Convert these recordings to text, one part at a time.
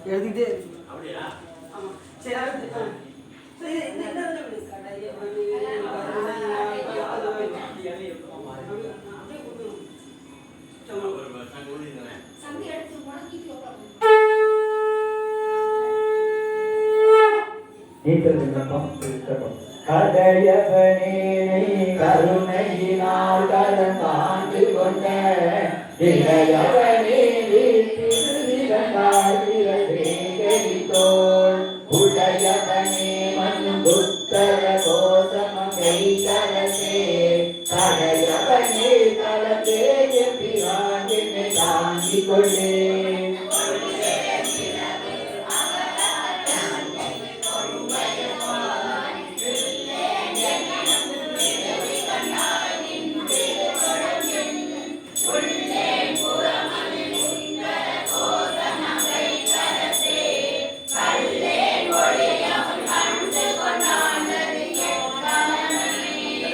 எழுதிட்டே அப்படியா? ஆமா சரி அடுத்து சரி இந்த இந்த கடையவனே கருணையினால் கடந்தாண்டு கொண்ட இளையவனே தோல் உடையவனே மண் புத்தர கோசமகை கரசே கடையவனே கலத்தேய பிராண்டினை தாங்கிக் கொள்ளே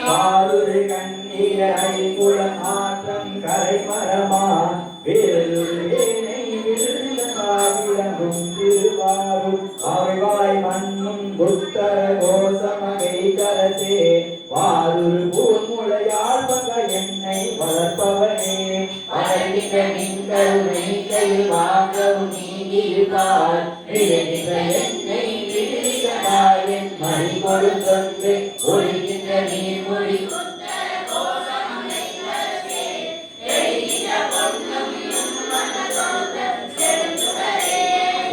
காலுரை கண்ணீரை குளம் ஆற்றம் கரை மரமா வேலுரை விழுந்தும் திருவாரும் அவைவாய் மண்ணும் புத்தர கோசமகை கரசே வாருரு பூமுளையால் பக என்னை வளர்ப்பவனே அழகின்ற நின்கருணை கையில் வாங்கவும் நீங்கியிருப்பார் என்னை விடுவிக்கிறாயின் மணி கொடுத்தொன்று ஒழிகின்ற நீர்மொழி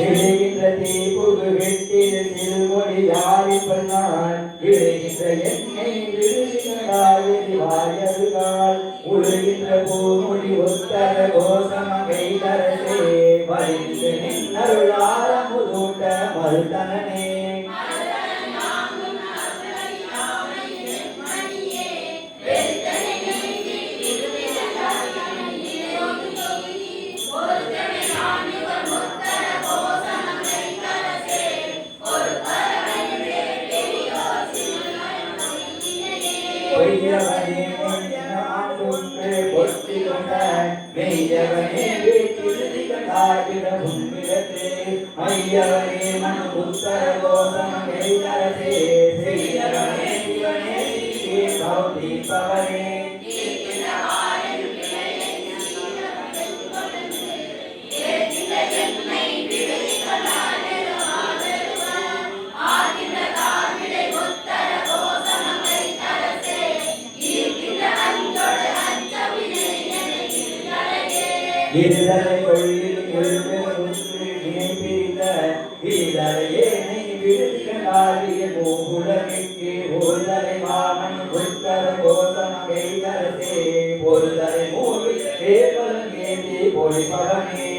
எழுகின்ற தீபுகு வெட்டில் திருமொழி யாரிப்பல் நான் விழுகின்ற என்னை விடுவிக்கிறாய் வாயருகால் உழுகின்ற பூமொழி உத்தர கோசமகை கரசே வழிந்து நின்னருளாரமுதூட்ட மருதனே பொய்யவனே ஆண்டொன்று பொத்தி கொண்ட மெய்யவனே வீட்டில் கண்டாகிடமும் விடத்தே மையவனே மண் புத்தர கோசமகை கரசே செய்யவனே சிவனே கௌதீபவனே இருதலை கொள்ளில் எழுந்து நினைப்பிரிந்த இதழையேனை விடுவிக்கிறாரிய பூங்குழலிக்கு ஒருதலை வாமன் புத்தர கோசமகை கரசே ஒருதலை மூவி தேவன் ஏந்தி பொழிபவனே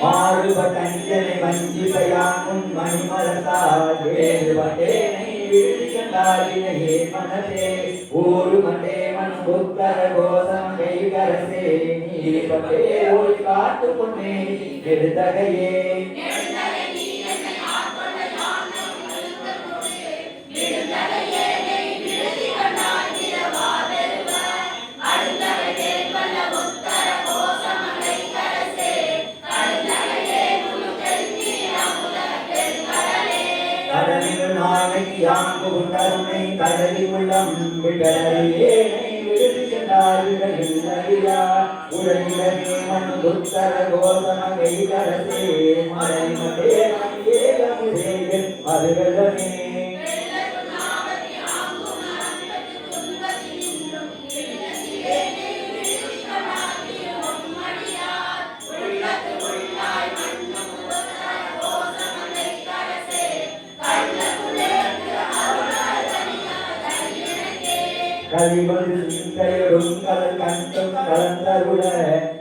மாறுபட்டஞ்சனை வஞ்சிப்பையானும் மணிமரத்தால் வேறுபட்டேனை விடுவிக்கின்றாயே மனதே ஊருமட்டே மண் புத்தர கோசமகை கரசே நீரிப்பட்டே ஒளி காத்து கொண்டே எடுத்தகையே கடலில் நாளைக்கு யாங்கு கருணை கடலி உள்ளம் விடலையேனை விடுவிக்கின்றாரியா உடனிடமே மண் புத்தர கோசமகை கரசே மறைமதே மணியேகமுதே மறுகலமே கலிமதில் சிந்தையரும் கடல் கண்டும் கலந்தருள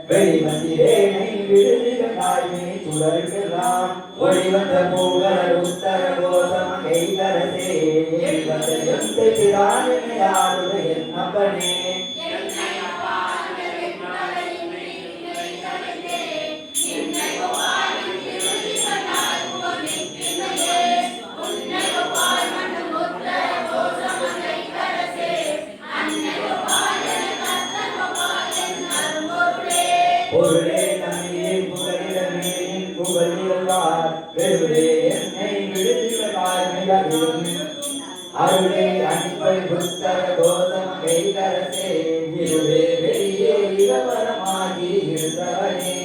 வெளிமதிரேனை விடுவிக்கிறாயே சுடருக்கெல்லாம் ஒளிவந்த பூகர் உத்தர கோசமகை கரசே வந்த எந்த பிரானினை ஆளுத என் அப்பனே பொருளே தனியே புகழிடமே புகழியல்வார் வெறுளே என்னை விடுதிகளாய் அருளே அன்பை புத்தர கோதம் கைகரசே இருளே வெளியே இளவரமாகி இருந்தவனே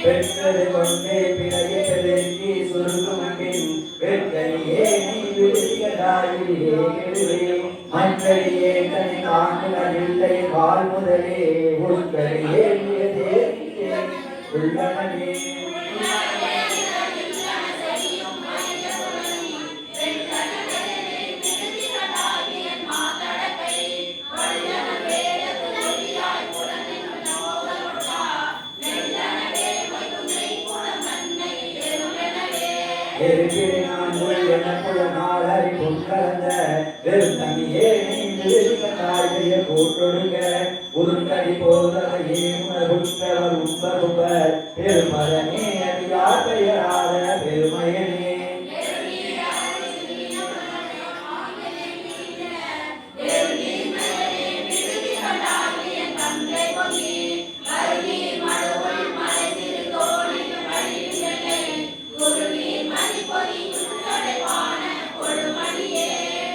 பெற்றது கொண்டே பிறையை பெருக்கி சுருக்குமங்கின் வெற்றியே நீ விடுதிகளாயே மற்றடியே தனி காணுவதில்லை வாழ் முதலே உட்கடியே உள்ளனே உருண்டடி போதவையே உணர்வுற்றவர் உண்பருவர் பெருமரனே அறியார் பெயராத பெருமையனே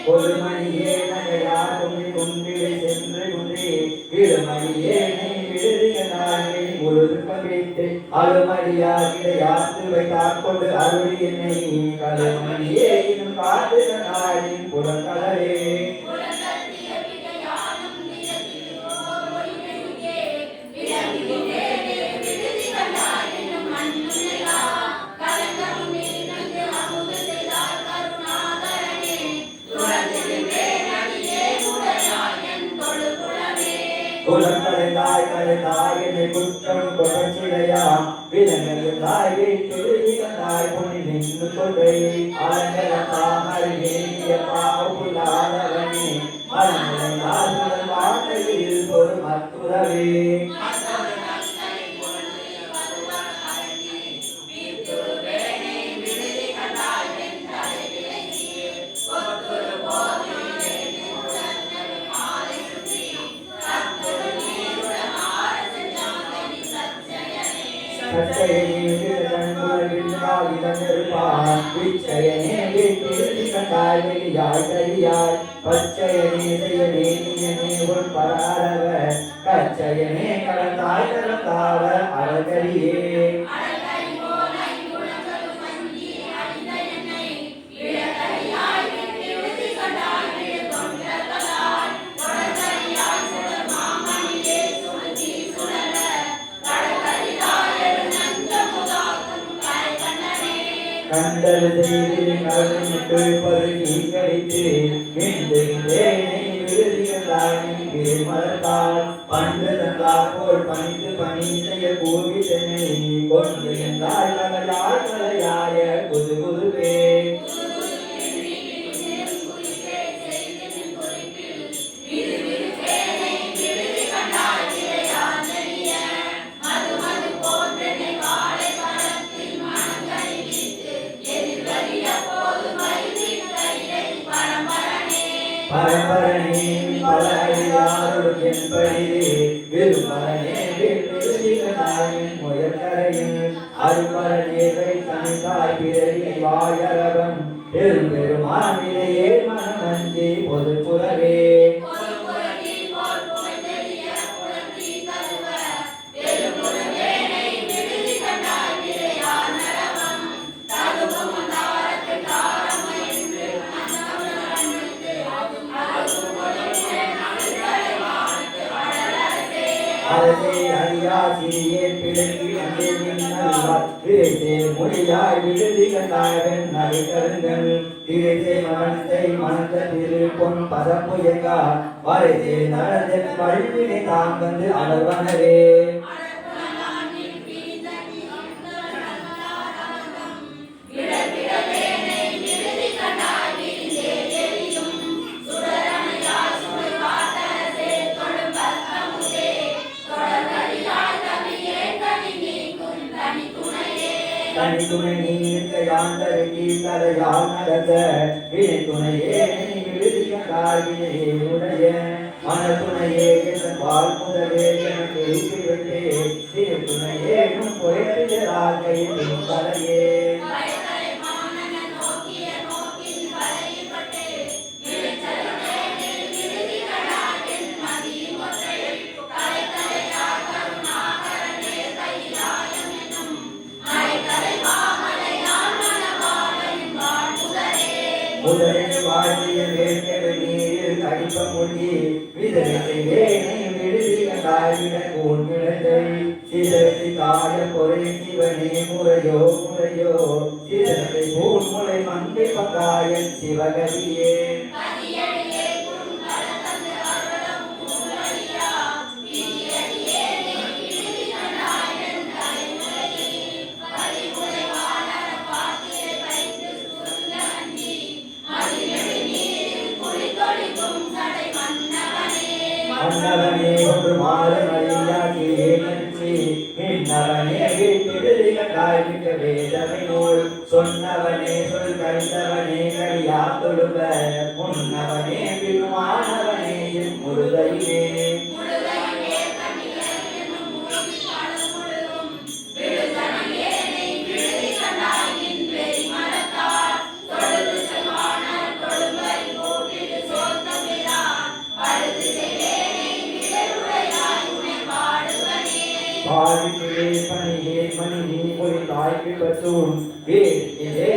கொழுமணியே நகையார் குன்றிலே சென்று குன்றி இடுமணியே நீ விடுதிகளாகி முழுது கவித்து அழுமடியாகிட யாத்துவை காற்கொண்டு அருளி என்னை கழுமணியே இன்னும் காட்டுக நாளின் புறக்கடலே குலக்கடைந்தாய் கடைந்தாய் என்னை குற்றம் தொடர்ச்சிடையாம் விலங்குதாய் வீட்டுதாய் பொன்னி நின்று கொள்கை அலங்கரத்தாமல் வேண்டிய பாவுலாதவனே மலங்களைந்தால் வார்த்தையில் ஒரு மத்துறவே கச்சயனே கடந்தாய் கடந்தாவ அழகரியே கண்டல் செய்து கருணிட்டு பருகி கடித்து மீண்டுகிறேனை விடுதிகளாய் மலர்ந்தால் பண்டு தந்தால் போல் பணித்து பணி செய்ய கூவிட்டனை கொண்டு என்றால் மகளால் தலையாய புது புதுவே பரம்பரனே பல அடியாரோடு என்படியே விரும்பரனே விருதிகளாயின் முயற்கரையில் அரும்பரனே வைத்தமைத்தாய் பிறவி வாயரவம் பெரும்பெருமானிலேயே மனமஞ்சி பொது புறவே அரசே அறியா சிறியே பிழைக்கு அங்கே நின்றார் விரைத்தே மொழியாய் விடுதி கண்டாயவன் நகை கருங்கள் திரைத்தே மனத்தை மனத்த திரு பொன் பதமுயங்கா வரைத்தே நடந்த வழிவினை தாம் வந்து அலர்வனரே தனி துணை நீர்க்க யாந்தரங்கி தலையால் நடந்த வினை துணையே நீ விடுதியாகினே உடைய மன துணையே வாழ் முதலே எனக்கு விட்டே திரு துணையே நும் பொறையாகையின் தலையே முதலில் வாழ்விய வேட்டை நீரில் கடிப்ப மொழி விதத்தை வேணை விடுதி கண்டாவிட கோன் விளத்தை சிதறி காய பொறை சிவனே முறையோ முறையோ சிதறி பூன் முளை மங்கை பங்காயன் சிவகதியே மன்னவனே ஒன்று மாறு மழியாகியே நன்றி நின்னவனே வீட்டிடுதி கண்டாய்விட்ட வேதமை நூல் சொன்னவனே சொல் கழிந்தவனே கழியா தொழுவ முன்னவனே பின்மானவனே என் முருகையே பாடிலே பணியே மணி ஒரு தாய்க்கு பற்றும் வேடிலே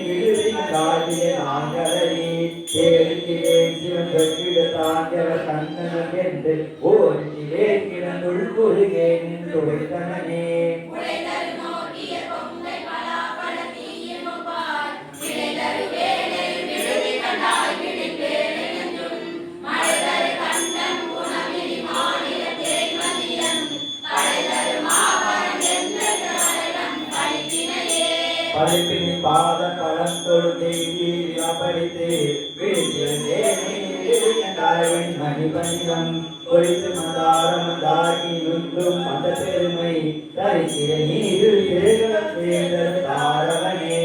விடுதி காட்டிலே நாங்களே தேடிலே சிவன் வெற்றிட தாண்டவர் கண்ணன் என்று ஓடிலே கிடந்துள் குறுகே நின்றுடைத்தனே படைப்பின் பாத பலம் தொழுதே படித்து விழித்திருந்தேன் மணிபணிகம் ஒழித்து மந்தாரமந்தாகி நுண்ணும் அந்த பெருமை தரிசிற நீரில் தேர்தல் தாரவனே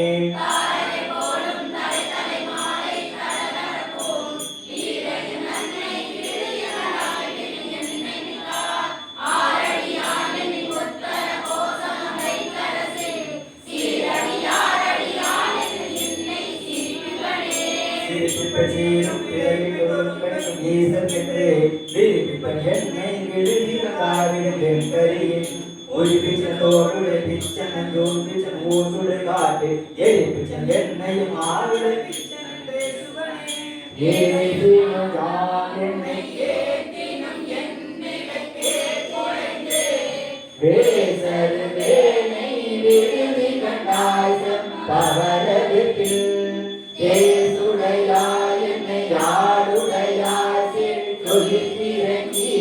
சீரும் பிறவிகளும் கிடைக்கும் ஈசற்கென்று விரிப்பிப்பன் என்னை விடுதிகளாவிடும் கரியின் ஒரு பிச்சனோடு பிச்சனன் ஜோன் பிச்சன் ஊசுடு காட்டு எரி பிச்சன் என்னையும் ஆவிட ஏனை தீனும் யான் என்னை வேசரு வேனை விடுதி கண்டாயம் பவரவிப்பில் தேசுடையாய் என்னை யாருடையாய் சொல்லிறங்கி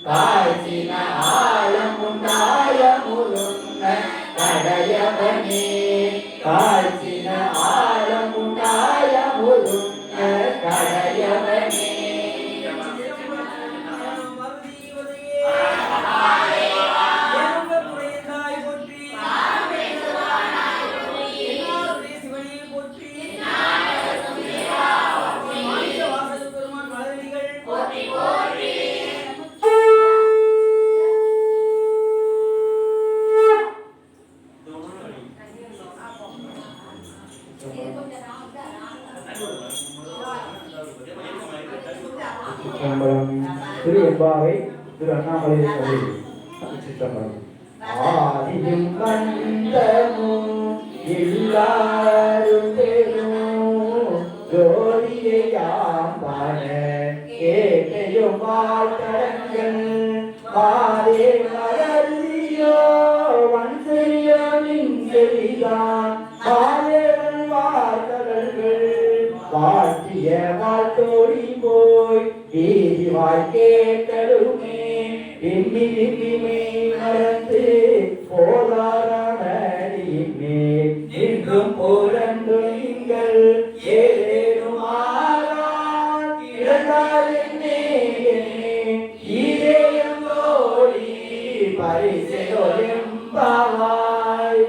காய்ச்சின ஆழம் உண்டாய முருங்க கடையவனே காய்ச்சின ஆழம் உண்டாய முருங்க கடையவனே சிற்றம்பலம் திரு எம்பாவை திரு அண்ணாமலை சபை சிற்றம்பலம் ஆதியும் கண்டமும் எல்லாரும் பெரும் ஜோதியாம் பாட கேட்டையும் வாழ்த்தடங்கள் மாறே மலர்ந்தியோ வன்செய்யோ நின்றெய்தான் மாறேவன் வாழ்த்தடர்கள் வாழ்த்திய வாழ்த்தோடி போய் வீதி வாழ்க்கேட்டலுமே விம்மி விம்மிமே மறந்து போதாரமடியுமே நின்றும் போரன்று நீங்கள் ஏதேனும் ஆளான் இழந்தாருன்னே ஈரேயங்கோடி பரிசெயோயம் பாவாய்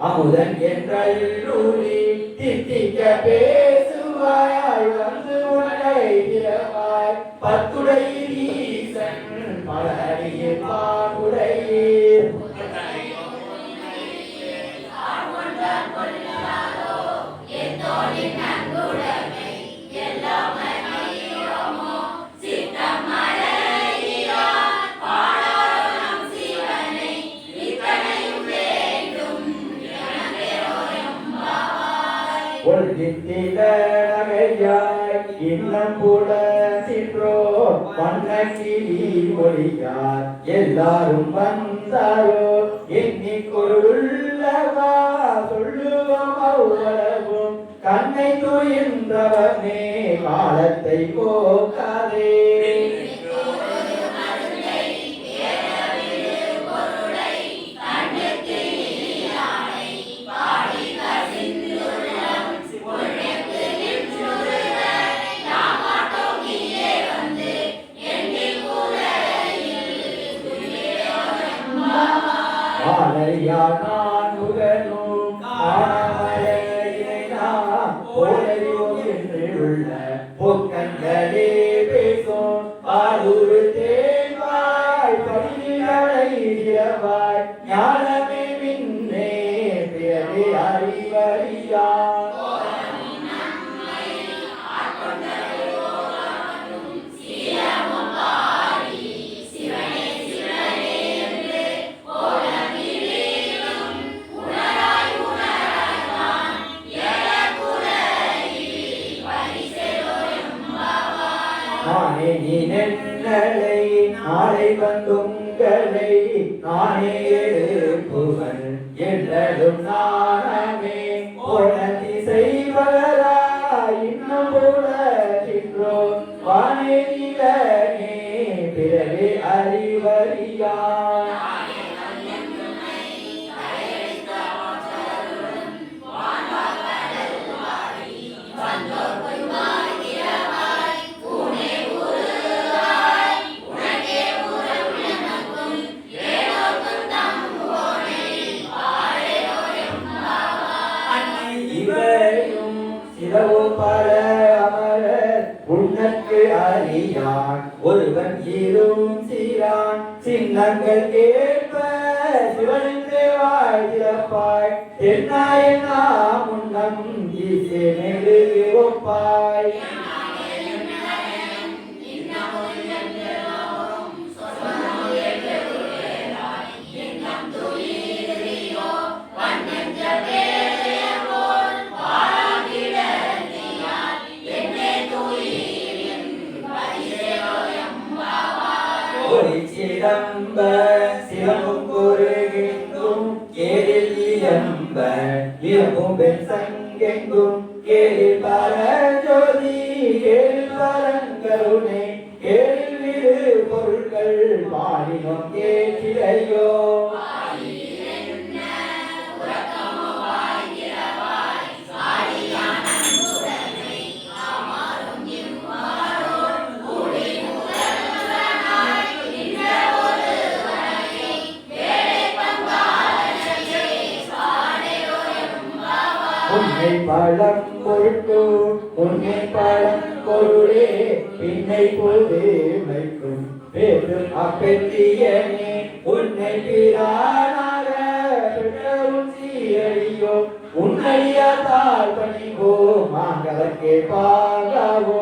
அமுதன் என்றூரி தித்திக்க பேசுவாய் வந்து உடை திறவாய் பத்துடையில் ஈசன் பலடியில் பாடுடையீர் இன்னம் கூட சிற்றோ வண்ணக்கிளி மொழியார் எல்லாரும் வந்தாரோ எண்ணிக்கொருள்ளவா சொல்லுவோம் அவ்வளவும் கண்ணை துயின்றவனே காலத்தை போக்காதே நான் முகனும் உள்ள பொக்கங்களே பேசும் பாடூரு தேவாய் படிவாய் ஞானமே மின்னே பிறவி அறிவறியா நென்னலை நாளை வந்துங்களை நானே எழுப்புவன் என்றதும் நானமே போன திசைவரா இன்னும் போல சிற்றோ வானே நிலனே பிறவே அறிவறியா ஒருவன் ஈரும் சீரான் சின்னங்கள் கேட்ப சிவனென்று வாழ்ப்பாய் தென்னாயனா முன்னம் ஈசே நெடு ஒப்பாய் இன்னும் இயம்பும் பெண் சங்கெங்கும் கேளில் பரஞ்சோதி கேளில் பரங்கருணை கேளில் விடு பொருட்கள் பாடினோம் கேட்டிலையோ உன்னை பழம் பொருட்டு உன்னை பழம் பொருளே பின்னை பொழுது வைக்கும் பேரும் அப்பெற்றியனே உன்னை பிரானாக பெற்றவும் சீரடியோ உன்னடியால் பணிவோ மாங்கலக்கே பாகாவோ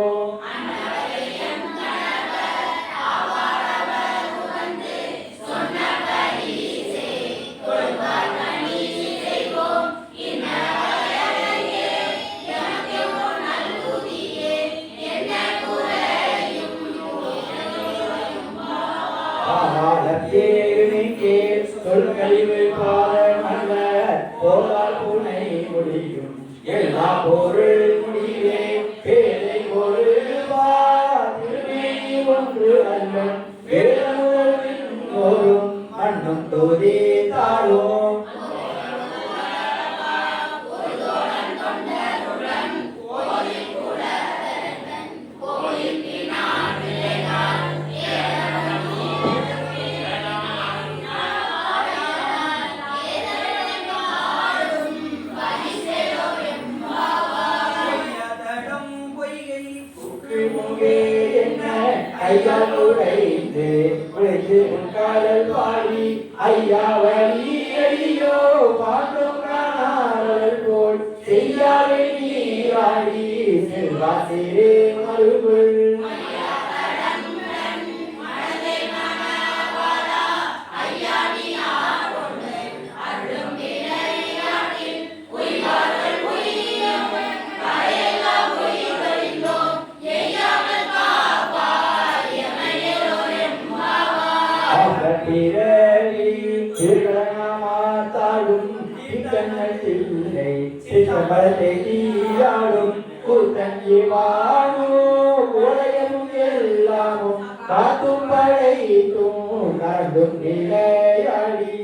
சொல்கழிவு பாரமல்ல போதால் பூனை முடியும் எல்லா பொருள் முடிவே பேரை ஒரு திருமேனி ஒன்று அல்ல வேறொரும் மண்ணும் தோதி தாழும் ஐயா உடைந்து உழைத்து உன் காதல் பாடி ஐயா வழி அடியோ பாண்டும் காணாதல் போல் செய்யாவே நீராடி செல்வாசிரே மறுபுள் மாத்தாடும் இல்லை சிற்றம்பலத்தை தீயாடும் கூத்தங்கி வானோ உலகமும் எல்லாமும் காத்தும் படைத்தும் கரண்டும் நிலையாடி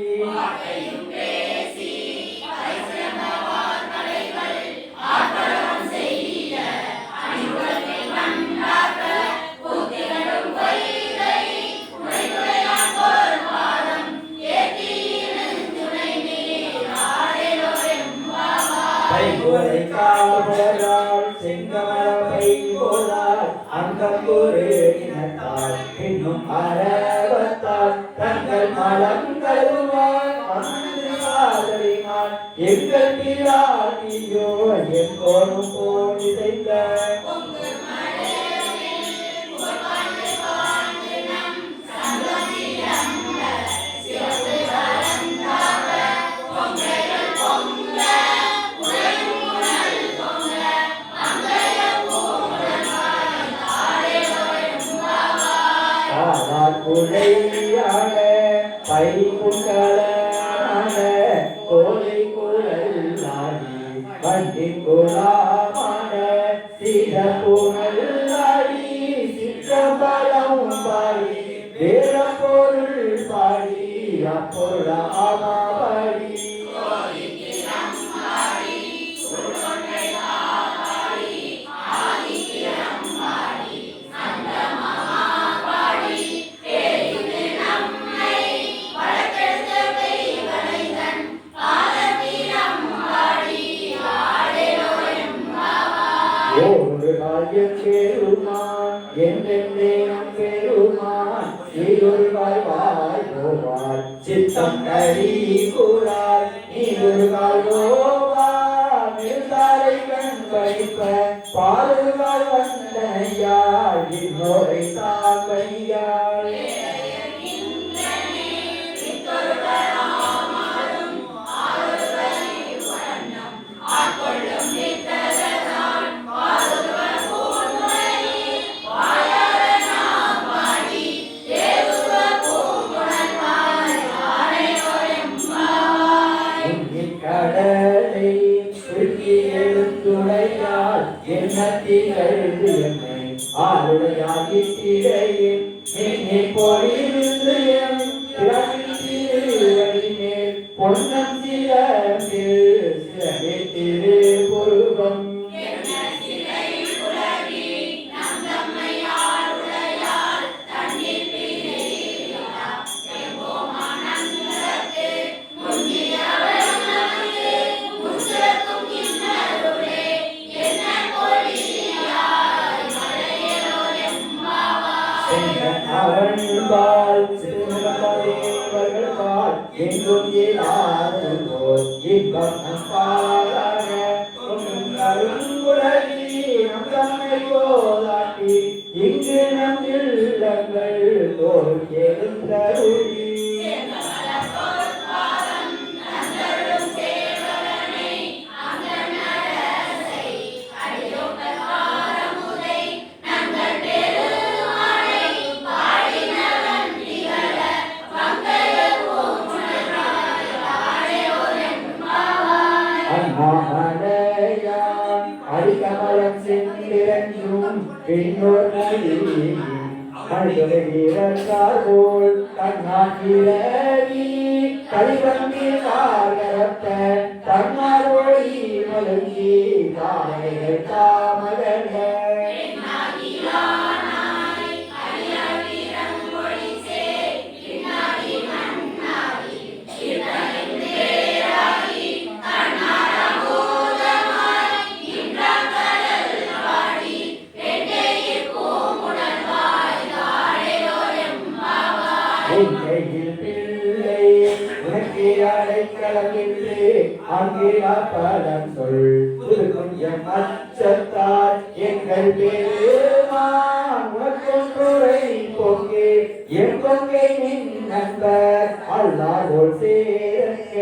செங்கமலை போதால் அங்கூறு இனத்தால் இன்னும் அரவத்தால் தங்கள் மலம் கழுவார் எங்கள் பிராட்டியோ எங்கோரும் போய் செய்த குழையாக பைப்புகளான கோலை குழலாடி வண்டி குழாமான சிறப்புணலாடி சிற்றம்பலம் பாடி வேற பொருள் பாடி அப்பொருளாடி பெருமான் என்றென்றேனும் பெருமான் நீருள்வாய் வாய் போவார் சித்தம் கரி கூறார் நீருள்வாய் போவார் நிறுத்தாரை கண் வைப்ப பாருவாய் வந்தனையாள் இன்னொரை தாக்கையாள் கடல் எண்ணத்திகள் என்னை ஆளுடையாகிட்டிடையே என்னை போலிருந்து என் திருவடிமேல் பொன்னம் சிறகே திரு பொருவம் அவன்பால் சிறுமலைவர்கள்பால் எங்கும் இல்லாதோர் இன்பம் நம்பாலாக அருங்குழலி நம் தம்மை போதாட்டி இங்கு நம் இல்லங்கள் தோல் எழுந்தருளி அடிக்கமலம் சென்றிரஞ்சும் பின்னோர் வீரத்தார் போல் தன்னாகிரவி கலிவந்தீர்காரத்த தன்னாரோடி மலங்கி காலைகள் காமகர்கள் பிள்ளை உனக்கு அடைக்கலமில்லை அங்கே பலம் சொல் கொஞ்சம் அச்சத்தால் எங்கள் பெருமான் உனக்கொன்றுரை பொங்கே என் பொங்கை நின் நண்பர் அல்லாதோல் சேர்க்க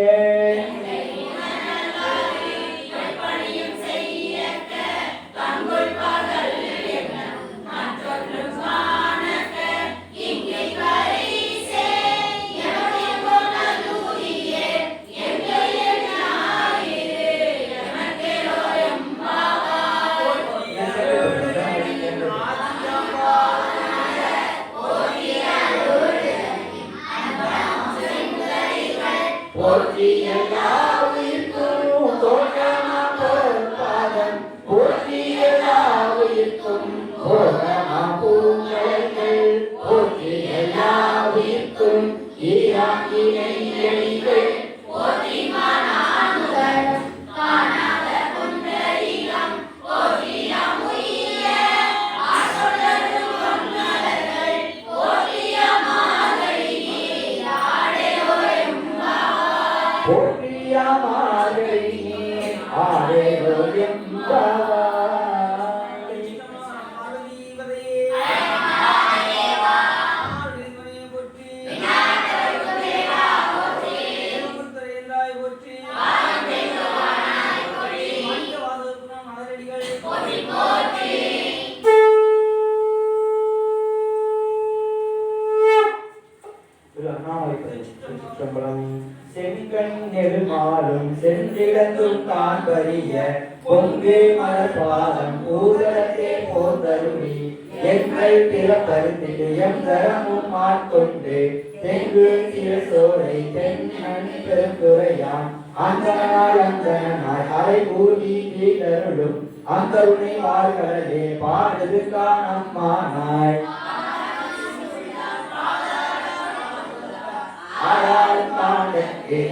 செங்கண் நெடுமாலும் சென்றிடத்தும் காண்பறிய பொங்கு மலர்பாதம் பூதலத்தே போந்தருளி எங்கள் பிறப்பருத்திடு எம் தரமும் ஆட்கொண்டு தெங்கு சிவசோலை தென்னன் பெருந்துரையான் அந்தனாய் அரை பூர்வி தீதருளும் அந்தருணை வாழ்களே பாடுது காணம்மானாய்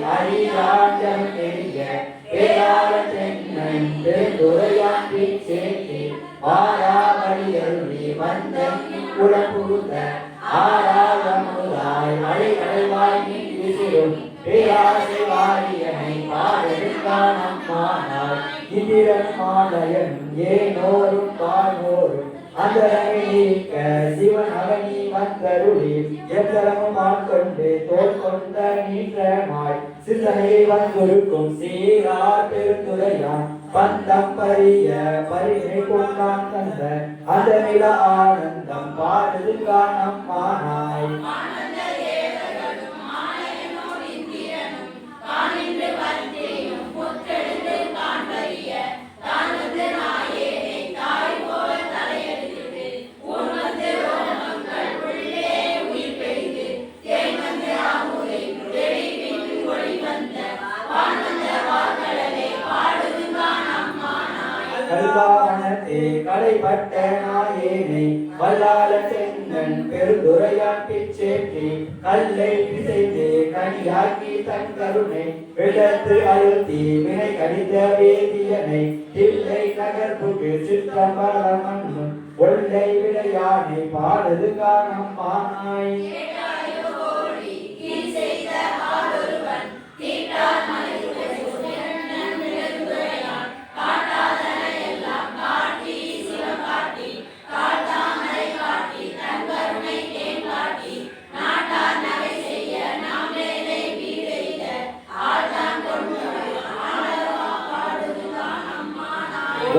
அரிராஜம் பெரிய பேராள தென்னன் பெருந்துரையான் பின் சேர்த்து ஆராவளியருளி வந்தன் குலபுகுத ஆராதமுதாய் அழைவாய் நின் விசிறும் பேராசை வாரியனை பாடெடுக்கானம்மானாய் இந்திரன் மாலயன் ஏனோரும் பானோரும் அந்தரமை நீக்க சிவன் அவனி வந்தருளி எத்தரமும் ஆட்கொண்டு தோல் கொண்ட நீற்றமாய் சிந்தனையை வந்திருக்கும் சீரார் பெருந்துரையான் பந்தம் பரிய பரிமை கொண்டான் தந்த அந்த நில ஆனந்தம் பாடுது காணம்மானாய் காண்பறிய தானது நாயேனை கல்பாவனத்தே கடைப்பட்ட நாயேனை வல்லாள சென்னன் பெருந்துரையான் பிச்சேற்றி கல்லை பிசைந்து கனியாக்கி தன் கருணை விடத்து அழுத்தி வினை கடித வேதியனை தில்லை நகர்ப்புக்கு சிற்றம்பலமன்னும் ஒல்லை விளையானை பாடுது காணம் மானாய்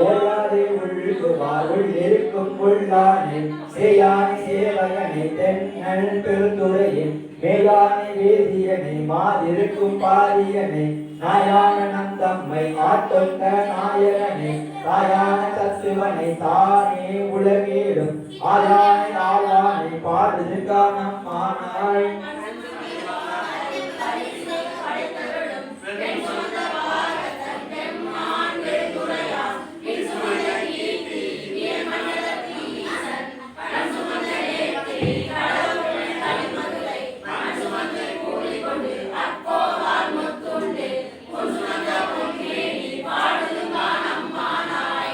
ஓயாதே உள்ளுவாருள் இருக்கும் உள்ளானை சேயானை சேவகனை தென்னல் பெருந்துரையின் மேலானை வேதியனை மாதிருக்கும் பாரியனை நாயான நந்தம்மை ஆட்டொந்த நாயகனை தாயான தத்துவனை தானே உலகேடும் ஆயானை ஆவானை பாடுது காணம் மானாய்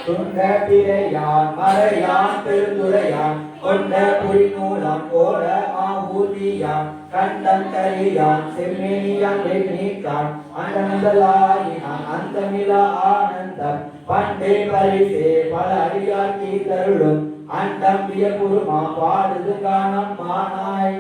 துண்ட பிறையான் மறையான் பெருந்துரையான் கொண்ட புரிநூலான் கோல ஆவூதியான் கண்டம் கரியான் செம்மேனியான் வெண்ணீக்கான் அண்டந்தலாயினான் அந்தமிலா ஆனந்தம் பண்டே பரிசே பல அடியாக்கி தருளும் அண்டம் வியபுருமா பாடுது காணம் மானாய்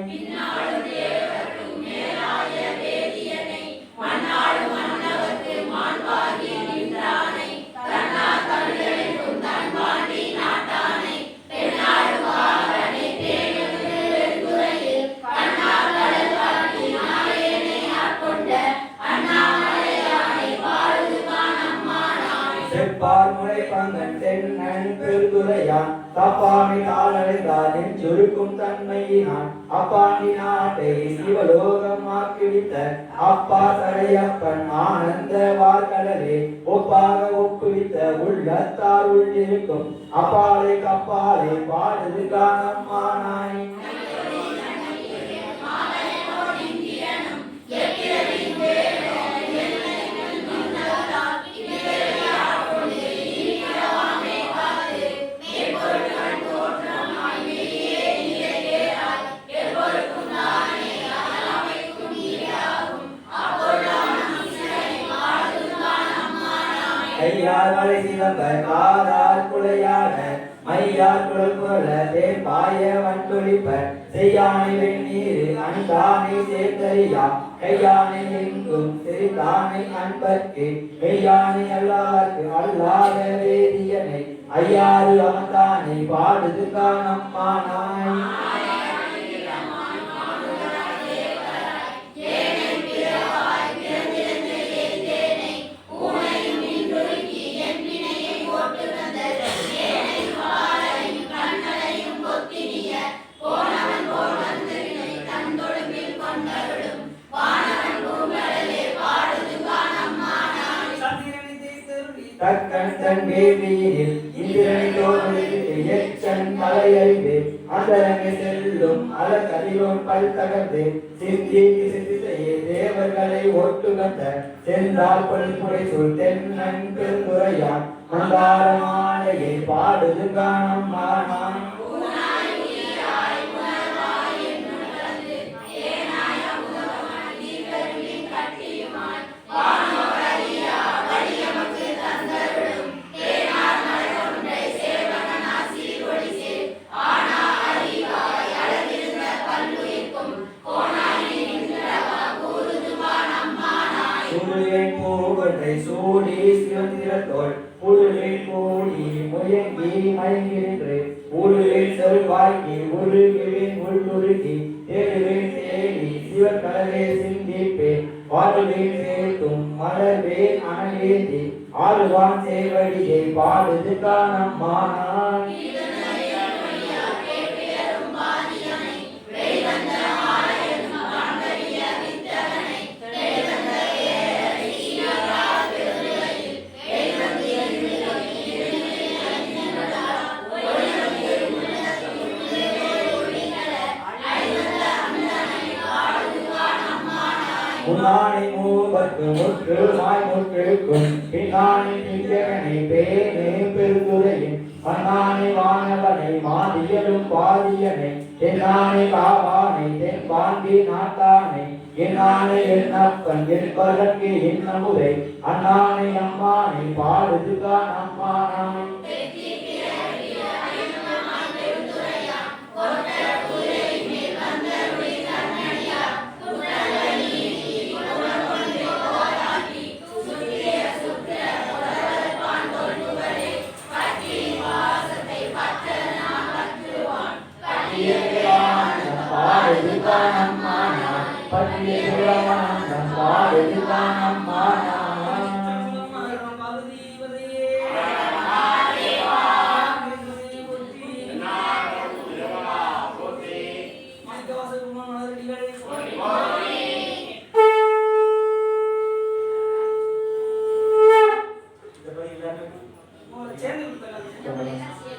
செப்பார்முறை பங்கன் தென்னன் பெருதுரையான் தப்பாமி தாளடைந்தாரின் சுருக்கும் தன்மையினான் அப்பாண்டி நாட்டை சிவலோகம் ஆக்கிவித்த அப்பா சடையப்பன் ஆனந்த வார்கடலே ஒப்பாக ஒப்புவித்த உள்ளத்தார் உள்ளிருக்கும் அப்பாலை கப்பாலை பாடுது காணம் மானாய் கையால் வளை சிவந்த காதால் குளையாட மையால் குழல் புரள தேன் பாய வண்டொழிப்ப செய்யானை வெந்நீர் அன்பானை சேர்ந்தறியா கையானை எங்கும் சிறிதானை அன்பர்க்கு மெய்யானை அல்லார்க்கு அல்லாத வேதியனை ஐயாறு அமர்ந்தானை பாடுது காணம் மானாய் தக்கன் தன் வேதியில் இந்திரனை தோன்றிட்டு எச்சன் தலையறிந்து அந்தரங்க செல்லும் அலக்கதிரோன் பல் தகர்ந்து சிந்திக்கு சிந்தித்தையே தேவர்களை ஒட்டுகந்த செந்தால் பல்புடை சொல் தென்னன் பெருந்துரையான் மந்தார மாலையை பாடுது காணம் மானான் சூடி சிவந்திரத்தோள் புதுவில் கூடி முயங்கி மயங்கின்று ஊடுவில் செல்வாய்க்கு உருகுவின் உள்ளுருகி தேடுவேன் தேடி சிவக்கடலே சிந்திப்பேன் வாடுவேன் சேர்த்தும் மலர்வேன் அனலேந்தி ஆடுவான் சேவடியை பாடுது காணம் மானான் மனக்கு முற்று மாய் முற்றுக்கும் பின்னானி திங்கனை பேனே பெருந்துரையின் மன்னானை வானவனை மாதியலும் பாதியனை தென்னானை காவானை தென் பாண்டி நாட்டானை என்னானை என்னப்பன் என்பதற்கு இன்னமுதை அண்ணானை அம்மானை பாடுதுதான் அம்மானம்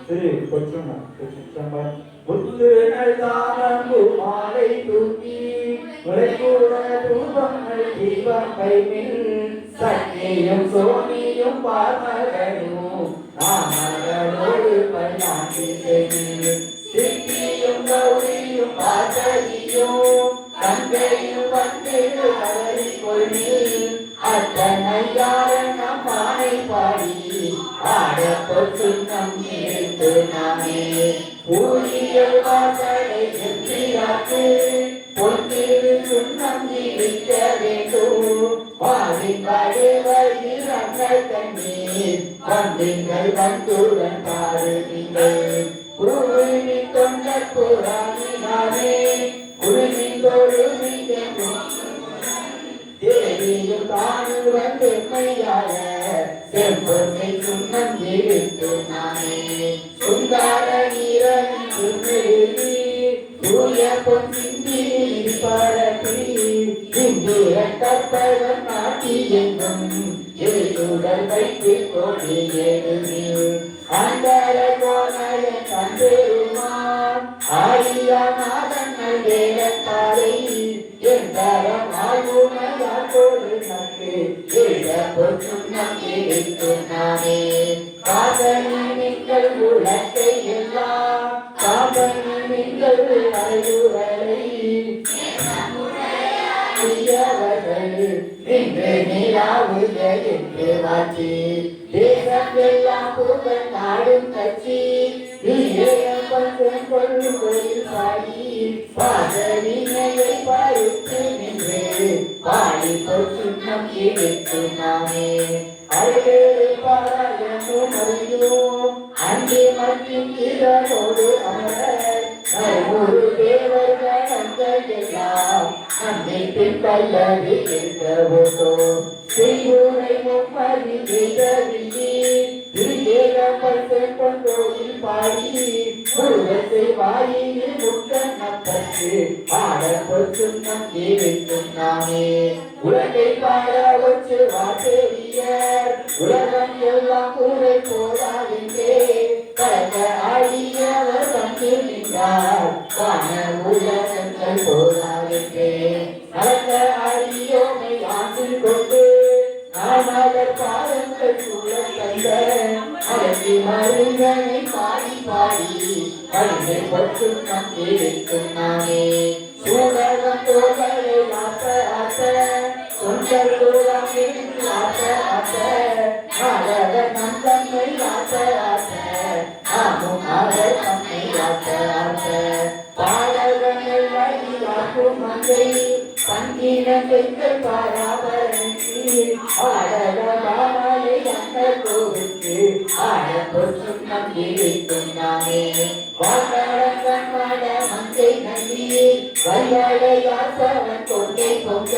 திரு கொச்சுமன் முத்துகள் தாரம்பு மாலை தூக்கி முளைக்கூட தூபங்கள் தீபம் கைமில் சக்தியும் சோனியும் பார்மகனும் நாமகளோடு பல்லாண்டி சித்தியும் கௌரியும் பார்த்ததியும் தங்கையும் வந்து அலறி கொள்ளி அத்தனை யாரன் அம்மானை பாடி ஆட பொசுன்னம் இழுத்து நாமே ஊழியல் வாசலை சென்றியாக்கு பொன்னிரு சுண்ணம் இழிக்க வேண்டும் வாரின் வழிவழில் அங்கள் தண்ணீர் வந்திங்கள் வந்துடன் பாருங்கள் குருவி கொண்ட புறாணினாலே குருவி தொழுவி தேவியும் தானும் வந்து மையாய செம்பொன்னை சுண்ணம் இழுத்து நானே சுந்தார நீரன் தூய பொன் சிந்தி பழப்பி இந்திய கற்பகம் நாட்டி எங்கும் எழுதுகள் வைத்து கொடி எழுதி அந்தர கோணய கண்டெருமான் ஆரியா நாதங்கள் வேலத்தாரை எந்தரம் ஆயுமையால் கொடு நக்கு எழுத பொற்றுண்ணம் இழுத்து நானே காதலி நீங்கள் உலகை எல்லாம் காதலி நீங்கள் அறிவுரை இன்று நிலாவுக என்று வாச்சி தேசம் எல்லாம் புகழ் நாடும் கட்சி கொள்ளும் கோயில் பாடி பாதலினையை பருத்து நின்று பாடி பொற்றுண்ணம் இழுத்து நாமே அழகேறு பாராயணும் அறியோம் அங்கே மற்றும் இதனோடு அமரர் ஒரு தேவர்கள் அங்கள் எல்லாம் நம்மை பின் பல்லவி இருக்கவோம் செய்யூரை மும்மதி விதி திருஏகப்பட்டு கொண்டோயில் பாடி முருகத்தை வாயிலில் முக்கண்ணப்பட்டு பாட பொற்றுண்ணம் இழுக்கும் நாமே உலகை பாட வச்சு வாசேரிய உலகம் எல்லாம் கூரை போதாதென்றே கலக்க ஆடியவர் வந்து நின்றார் காண உலகங்கள் போதாதென்றே கலக்க ஆடியோமை ஆண்டு கொண்டு நாமலர் பாதங்கள் சூழ தந்த அழகி மருங்கனை பாடி பாடி கருணை பொற்றுண்ணம் இழுக்கும் நாமே சூழகம் தோகளை ஆச ஆச தொண்டர்களாம் என்று ஆச ஆச நாடக நந்தன்மை ஆச ஆச நாமும் அவர் தம்மை ஆச ஆச பாடகங்கள் ஆக்கும் மங்கை பங்கினங்கள் பாராபரனுக்கு ஆடக பாமாலை அந்த கோவிற்கு ஆட பொற்றுண்ணம் இழுக்கும் நாமே வாழகன் மாட மங்கை நந்தி வல்லாளையாற்பவன் கொண்டை பொங்க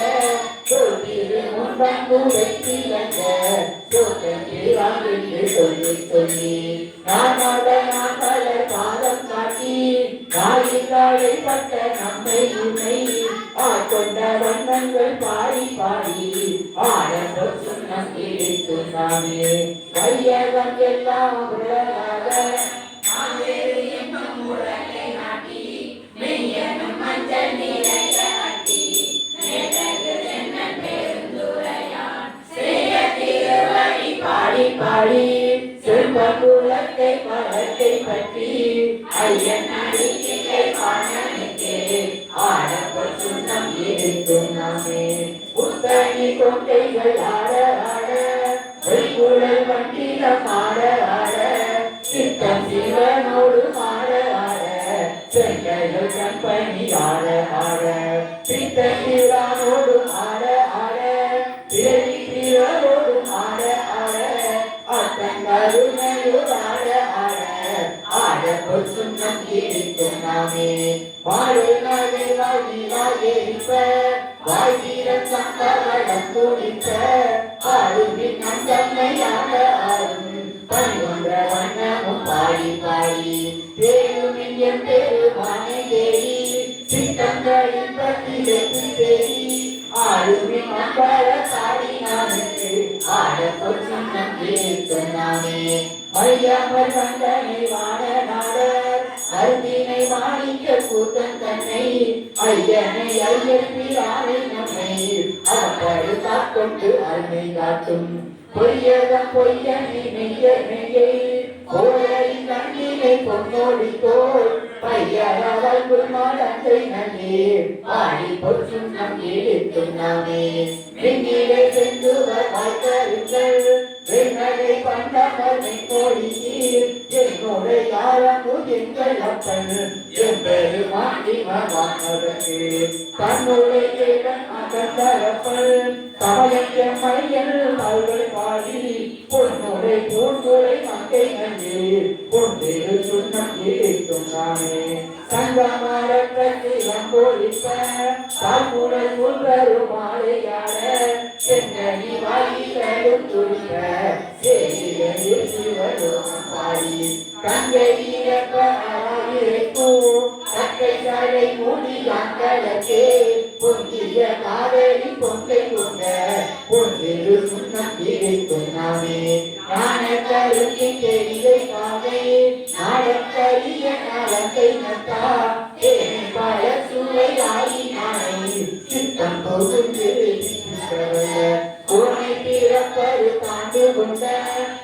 சொல்லிரு முன்பு வெற்றிலங்க என்று சொல்லி சொல்லி நானோட நான் பலர் பாதம் காட்டி நாயிலாளை பட்ட நம்மை உண்மை ஆட்கொண்ட வண்ணங்கள் பாடி பாடி ஆட பொற்றுண்ணம் இழுத்து நாமே வையகம் எல்லாம் உலகாக மஞ்சள் நிறைய அட்டி மேலகு தென்னன் பெருந்துரையா வாழ்க்கை வழக்கை பற்றி ஐயன் அடிக்கை காணனுக்கே ஆடப்பல் சுண்ணம் இருக்கும் நாமே புத்தனி கொண்டைகள் ஆட ஆட பொய்குழல் வண்டிலம் ஆட ஆட சித்தம் சிவனோடு ஆட ஆட செங்கைகள் கண்பணி ஆட ஆட சித்த சிவனோடு ஆட ஆட பிறவி பிறரோடு ஆட ஆட அத்தங்கருணையோடு ஆட ஆட ஆட பொசுண்ணம் இருக்கும் நாமே வாழை நாளை வாழிலாயிருப்ப வாழ்வீரன் சம்பவம் துடிப்ப ஆளுவின் நந்தம்மையாக ஆளும் பணிவொன்ற வண்ணமும் பாடி பாடி தேருமின் என் பெருமானை தேடி சித்தங்களின் பத்திரத்து தேடி ஆளுமின் நம்பர சாடி நானுக்கு ஆட பொசுண்ணம் இருக்கும் நாமே மையாமல் கண்டனை வாழ நாடர் அருந்தினை மாணிக்க கூட்டம் தன்னை ஐயனை ஐயப்பிரானை நம்மை அவப்படு காக்கொண்டு அருமை காட்டும் பொய்யதம் பொய்யனை மெய்ய மெய்யை கோழை கண்ணினை பொன்னோடி தோல் பையரவல் குருமாடத்தை நல்லே பாடி பொற்றும் நம் இருக்கும் நாமே வெண்ணிலை செந்துவர் வாய்த்தருங்கள் வெண்ணகை பண்டவர் மெய்கோடியீர் என்னோட யாரமு எங்கள் அப்பன் எம்பெருமாண்டி மகானவருக்கு தன்னுடைய கேடன் அகத்தரப்பல் சமயக்க மையல் அவர்கள் பாடி பொன்னுடை பூங்குலை மங்கை நன்றி பொன்னிரு சுண்ணம் இருக்கும் நாமே சங்கமரக்கத்தை வம்போலிப்ப தாழ்முடல் உள்வரும் மாலையாட செங்கனி வாயிலும் துடிப்ப சேரியில் சிவலோகம் பாடி கங்கை இறப்ப ஆயிரைக்கும் கக்கை சாலை மூடி அங்கலக்கே பொங்கிய காவேரி பொங்கை கொண்ட பொன்னிரு சுண்ணம் இருக்கும் நாமே ஞானக்கருக்கி தெரிவை பாவை நாடக்கரிய நலத்தை நத்தா ஏனை பல சுவை ஆயினானை சித்தம் பொகுந்து கோனை பிறப்பரு தாண்டு கொண்ட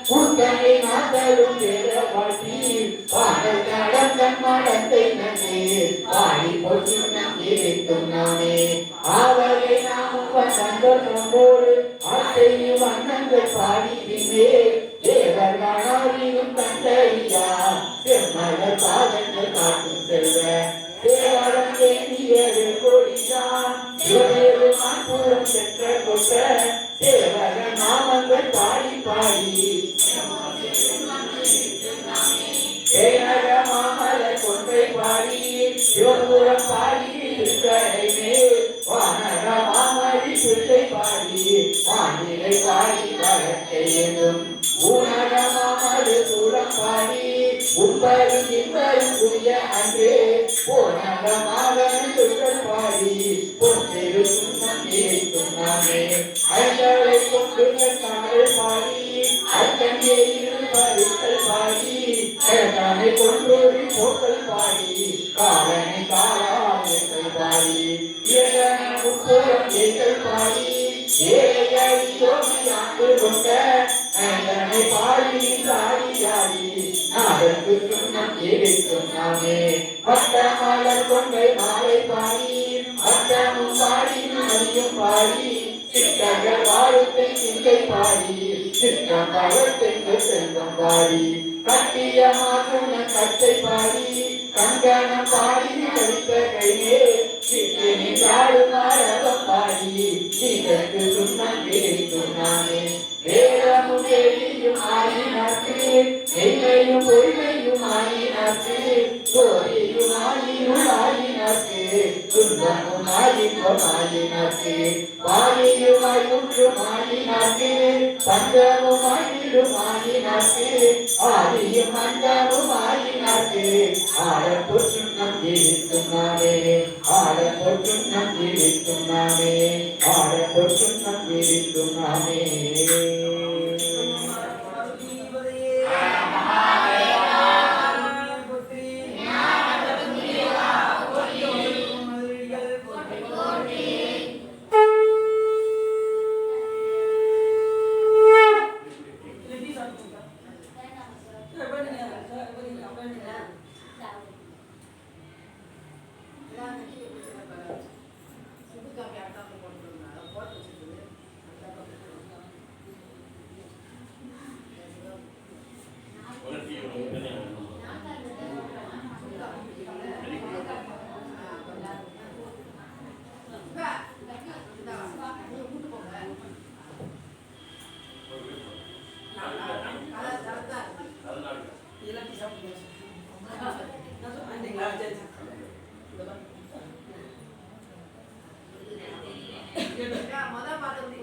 முத்தனை நாதலும் பெற வாழ்த்தி பாடல் கடந்தன் மடத்தை நன்றே பாடி பொசுண்ணம் இருக்கும் நாமே ஆவலை நாமும் வந்தங்கள் நம்மோடு ஆசையும் வண்ணங்கள் பாடினே தேவர்களாவியும் கண்டறியா செம்மலர் பாதங்கள் காட்டும் செல்வ தேவரம் தேடியது கொடிதான் சிவனேறு மான்புறம் சென்ற கொட்ட தேவர நாமங்கள் பாடி பாடி தேனக மாமலர் கொன்றை பாடி சிவபுரம் பாடி திருக்கடைமே வானக மாமதி பிள்ளை பாடி வானிலை பாடி வழக்கை என்றும் ஊனக மாமது சூடம் பாடி உம்பரும் இன்பரும் புரிய அன்றே போனக மாதவன் துர்கள் பாடி பொன்னிரு சுண்ணம் இருக்கும் நாமே ஐந்தரை கொண்டு தமிழ் பாடி அத்தங்கே இருப்பருக்கள் பாடி கழகானை கொன்றோரி போக்கள் பாடி காலனை காலாமைகள் பாடி இயலன முப்போரம் ஏற்கள் பாடி ஏழையை யோகியாண்டு கொண்ட நயனை பாடி சாடி யாடி நாடற்கு சுண்ணம் இருக்கும் நாமே வட்டமலர் கொண்டை மாலை பாடி வட்டமும் பாடி நதியும் பாடி சித்தர்கள் வாழுத்தை சிங்கை பாடி சித்தம் பழத்தெங்கு செல்வம் பாடி கட்டிய மாசுன கட்டை பாடி கங்கணம் பாடி கழித்த கையே சித்தினி சாடு மாறவம் பாடி சீதற்கு சுண்ணம் இருக்கும் நாமே வேதமும் வேலியும் ஆயினாக்கு நெய்மையும் பொய்மையும் ஆயினாக்கு சோரியும் ஆயினும் ஆயினாக்கு துன்பமும் ஆயின்பம் ஆயினாக்கு வாலியும் ஆயுற்றும் ஆயினாக்கு பஞ்சமும் ஆயிடும் ஆயினாக்கு ஆதியும் அந்தமும் ஆயினாக்கு ஆடப்போ சுண்ணம் இருக்கும் நாமே ஆடப்போ சுண்ணம் இருக்கும் நாமே ஆடப்போ சுண்ணம் இருக்கும் நாமே Apa ni? இதெல்லாம் போய் சாப்பிடுங்க. நான் சொன்னீங்களா? சரி சரி. மொதல் பார்த்து வந்து